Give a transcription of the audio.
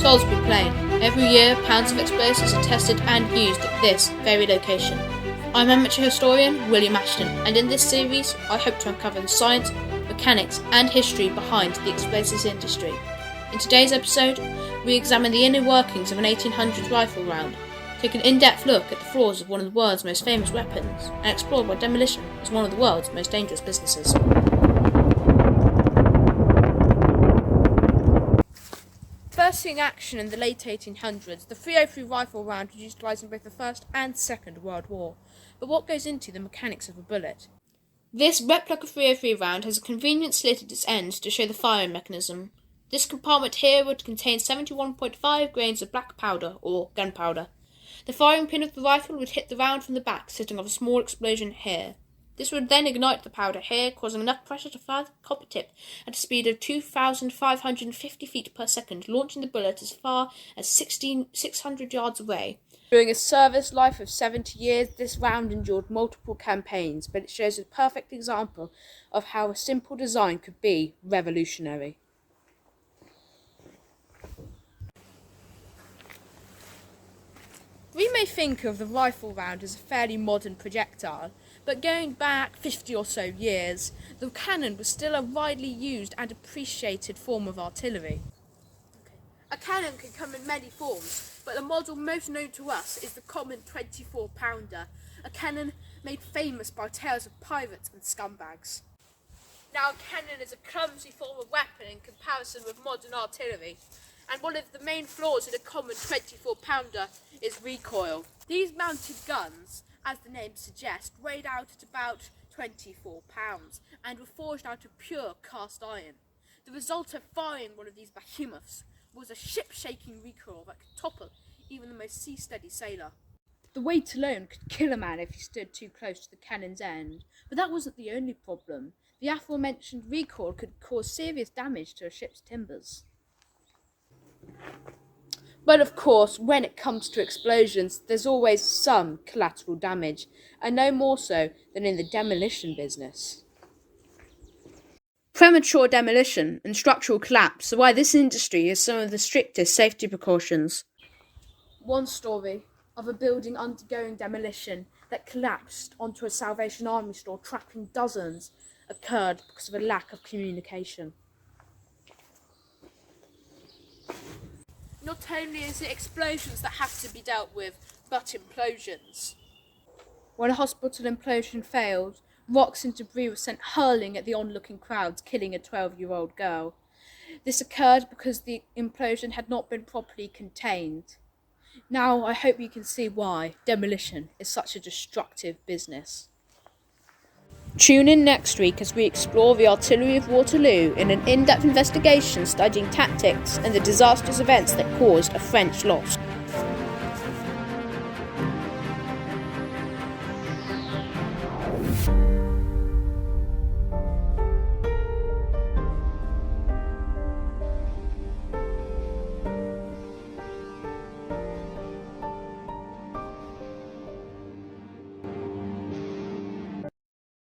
Salisbury Plain. Every year, pounds of explosives are tested and used at this very location. I'm amateur historian William Ashton, and in this series, I hope to uncover the science, mechanics, and history behind the explosives industry. In today's episode, we examine the inner workings of an 1800s rifle round, take an in-depth look at the flaws of one of the world's most famous weapons, and explore why demolition is one of the world's most dangerous businesses. First seeing action in the late 1800s, the .303 rifle round was utilised in both the First and Second World War. But what goes into the mechanics of a bullet? This replica .303 round has a convenient slit at its end to show the firing mechanism. This compartment here would contain 71.5 grains of black powder, or gunpowder. The firing pin of the rifle would hit the round from the back, setting off a small explosion here. This would then ignite the powder here, causing enough pressure to fire the copper tip at a speed of 2,550 feet per second, launching the bullet as far as 600 yards away. During a service life of 70 years, this round endured multiple campaigns, but it shows a perfect example of how a simple design could be revolutionary. We may think of the rifle round as a fairly modern projectile, but going back 50 or so years, the cannon was still a widely used and appreciated form of artillery. A cannon can come in many forms, but the model most known to us is the common 24-pounder, a cannon made famous by tales of pirates and scumbags. Now, a cannon is a clumsy form of weapon in comparison with modern artillery, and one of the main flaws in a common 24-pounder is recoil. These mounted guns, as the name suggests, weighed out at about 24 pounds and were forged out of pure cast iron. The result of firing one of these behemoths was a ship-shaking recoil that could topple even the most sea-steady sailor. The weight alone could kill a man if he stood too close to the cannon's end, but that wasn't the only problem. The aforementioned recoil could cause serious damage to a ship's timbers. But of course, when it comes to explosions, there's always some collateral damage, and no more so than in the demolition business. Premature demolition and structural collapse are why this industry has some of the strictest safety precautions. One story of a building undergoing demolition that collapsed onto a Salvation Army store, trapping dozens, occurred because of a lack of communication. Not only is it explosions that have to be dealt with, but implosions. When a hospital implosion failed, rocks and debris were sent hurling at the onlooking crowds, killing a 12-year-old girl. This occurred because the implosion had not been properly contained. Now, I hope you can see why demolition is such a destructive business. Tune in next week as we explore the artillery of Waterloo in an in-depth investigation studying tactics and the disastrous events that caused a French loss.